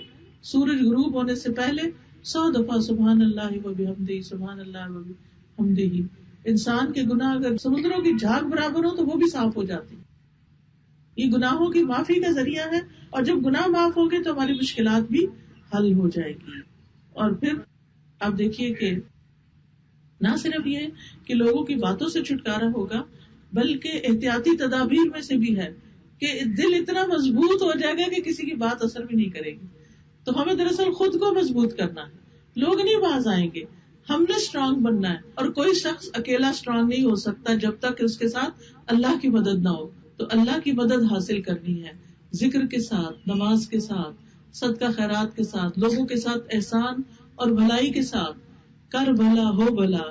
سورج غروب ہونے سے پہلے 100 دفعہ سبحان اللہ و بحمدہ, سبحان اللہ و بحمدہ. انسان کے گناہ اگر سمندروں کی جھاگ برابر ہو تو وہ بھی صاف ہو جاتی. یہ گناہوں کی معافی کا ذریعہ ہے, اور جب گناہ معاف ہو گئے تو ہماری مشکلات بھی حل ہو جائے گی. اور پھر آپ دیکھیے کہ نہ صرف یہ کہ لوگوں کی باتوں سے چھٹکارا ہوگا, بلکہ احتیاطی تدابیر میں سے بھی ہے کہ دل اتنا مضبوط ہو جائے گا کہ کسی کی بات اثر بھی نہیں کرے گی. تو ہمیں دراصل خود کو مضبوط کرنا ہے, لوگ نہیں باز آئیں گے, ہم نے اسٹرانگ بننا ہے. اور کوئی شخص اکیلا اسٹرانگ نہیں ہو سکتا جب تک اس کے ساتھ اللہ کی مدد نہ ہو. تو اللہ کی مدد حاصل کرنی ہے ذکر کے ساتھ, نماز کے ساتھ, صدقہ خیرات کے ساتھ, لوگوں کے ساتھ احسان اور بھلائی کے ساتھ. کر بھلا ہو بھلا,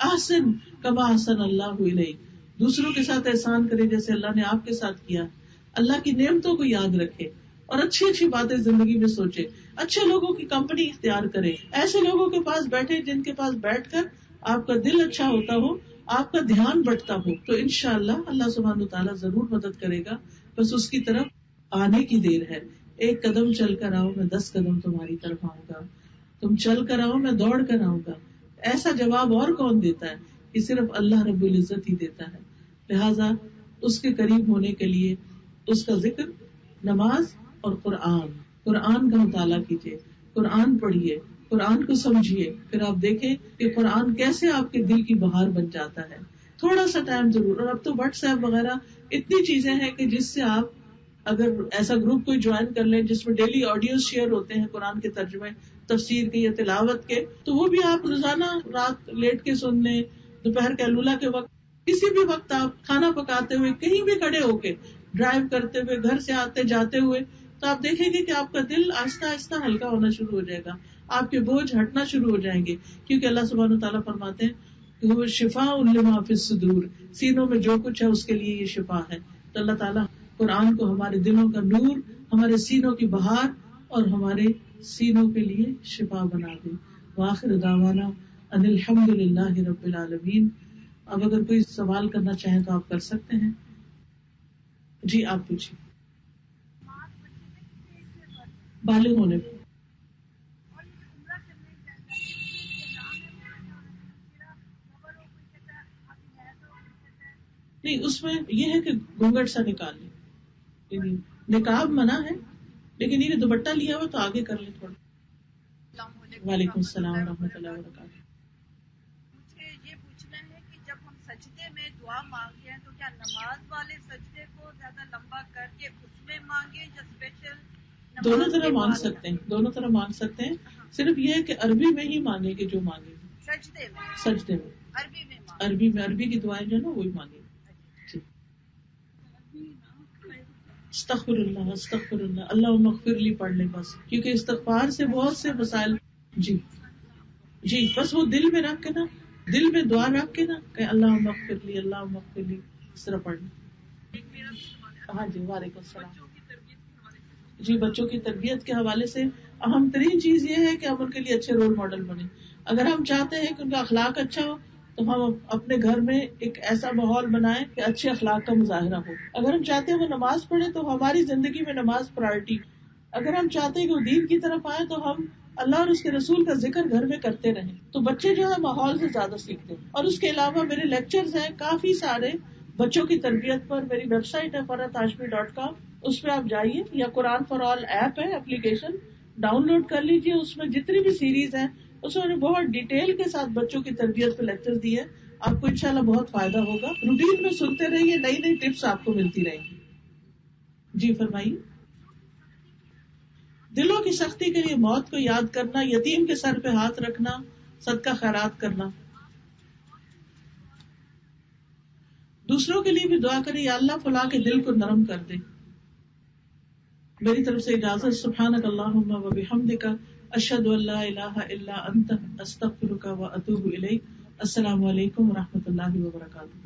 احسن کما احسن اللہ الیک. دوسروں کے ساتھ احسان کرے جیسے اللہ نے آپ کے ساتھ کیا. اللہ کی نعمتوں کو یاد رکھے اور اچھی اچھی باتیں زندگی میں سوچے. اچھے لوگوں کی کمپنی اختیار کرے, ایسے لوگوں کے پاس بیٹھے جن کے پاس بیٹھ کر آپ کا دل اچھا ہوتا ہو, آپ کا دھیان بٹتا ہو. تو انشاءاللہ اللہ سبحانہ تعالیٰ ضرور مدد کرے گا, بس اس کی طرف آنے کی دیر ہے. ایک قدم چل کر آؤ, میں 10 قدم تمہاری طرف آؤں گا. تم چل کر آؤ, میں دوڑ کر آؤں گا. ایسا جواب اور کون دیتا ہے؟ کہ صرف اللہ رب العزت ہی دیتا ہے. لہذا اس کے قریب ہونے کے لیے اس کا ذکر, نماز اور قرآن کا مطالعہ کیجیے, قرآن پڑھیے, قرآن کو سمجھیے. پھر آپ دیکھیں کہ قرآن کیسے آپ کے دل کی بہار بن جاتا ہے. تھوڑا سا ٹائم ضرور. اور اب تو واٹس ایپ وغیرہ اتنی چیزیں ہیں کہ جس سے آپ اگر ایسا گروپ کوئی جوائن کر لیں جس میں ڈیلی آڈیوز شیئر ہوتے ہیں قرآن کے ترجمے, تفسیر کے یا تلاوت کے, تو وہ بھی آپ روزانہ رات لیٹ کے سن لیں, دوپہر کے الولا کے وقت, کسی بھی وقت آپ کھانا پکاتے ہوئے, کہیں بھی کھڑے ہو کے, ڈرائیو کرتے ہوئے, گھر سے آتے جاتے ہوئے, تو آپ دیکھیں گے کہ آپ کا دل آہستہ آہستہ ہلکا ہونا شروع ہو جائے گا, آپ کے بوجھ ہٹنا شروع ہو جائیں گے. کیونکہ اللہ سبحانہ تعالیٰ فرماتے ہیں کہ وہ شفاء لما فی الصدور, سینوں میں جو کچھ ہے اس کے لیے یہ شفا ہے. تو اللہ تعالیٰ قرآن کو ہمارے دلوں کا نور, ہمارے سینوں کی بہار اور ہمارے سینوں کے لیے شفا بنا دے. وآخر دعوانا ان الحمد للہ رب العالمین. اب اگر کوئی سوال کرنا چاہیں تو آپ کر سکتے ہیں. جی آپ پوچھیے. بالغ ہونے پہ. نہیں اس میں یہ ہے کہ گھونگھٹ سا نکال لیں. یعنی نقاب منع ہے لیکن یہ دوپٹہ لیا ہوا تو آگے کر لیں تھوڑا. وعلیکم السلام ورحمۃ اللہ وبرکاتہ. مجھے یہ پوچھنا ہے کہ جب ہم سجدے میں دعا مانگتے ہیں تو کیا نماز والے سجدے کو زیادہ لمبا کر کے اس میں مانگے یا اسپیشل دونوں طرح مانگ سکتے ہیں, دونوں طرح مانگ سکتے ہیں. صرف یہ ہے کہ عربی میں ہی مانگے کہ جو مانگے سجدے میں سجدے میں عربی میں مانگے. عربی میں عربی کی دعائیں جو ہے نا وہی مانگے. استغفر اللہ استغفر اللہ اللہم اغفر لی پڑھ لیں بس, کیونکہ استغفار سے بہت سے مسائل. جی جی بس وہ دل میں رکھ کے نا, دل میں دعا رکھ کے نا کہ اللہم اغفر لی اللہم اغفر لی, اس طرح پڑھ لیں. ہاں جی وعلیکم السلام. جی بچوں کی تربیت کے حوالے سے اہم ترین چیز یہ ہے کہ ہم ان کے لیے اچھے رول ماڈل بنے. اگر ہم چاہتے ہیں کہ ان کا اخلاق اچھا ہو تو ہم اپنے گھر میں ایک ایسا ماحول بنائیں کہ اچھے اخلاق کا مظاہرہ ہو. اگر ہم چاہتے ہیں وہ نماز پڑھے تو ہماری زندگی میں نماز پرائرٹی. اگر ہم چاہتے ہیں کہ وہ دین کی طرف آئے تو ہم اللہ اور اس کے رسول کا ذکر گھر میں کرتے رہیں. تو بچے جو ہے ماحول سے زیادہ سیکھتے ہیں. اور اس کے علاوہ میرے لیکچرز ہیں کافی سارے بچوں کی تربیت پر. میری ویب سائٹ ہے farhatashmi.com, اس پہ آپ جائیے, یا قرآن فار آل ایپ ہے اپلیکیشن, ڈاؤن لوڈ کر لیجیے. اس میں جتنی بھی سیریز ہیں اس میں بہت ڈیٹیل کے ساتھ بچوں کی تربیت پہ لیکچر دیے. آپ کو انشاءاللہ بہت فائدہ ہوگا. روٹین میں سنتے رہیے, نئی نئی ٹپس آپ کو ملتی رہیں گی. جی فرمائیے. دلوں کی سختی کے لیے موت کو یاد کرنا, یتیم کے سر پہ ہاتھ رکھنا, صدقہ خیرات کرنا. دوسروں کے لیے بھی دعا کریں, یا اللہ فلاں کے دل کو نرم کر دے. میری طرف سے اجازت. سبحانک اللہم و بحمدک اشہد ان لا الہ الا انت استغفرک و اتوب الیک. السلام علیکم و رحمۃ اللہ وبرکاتہ.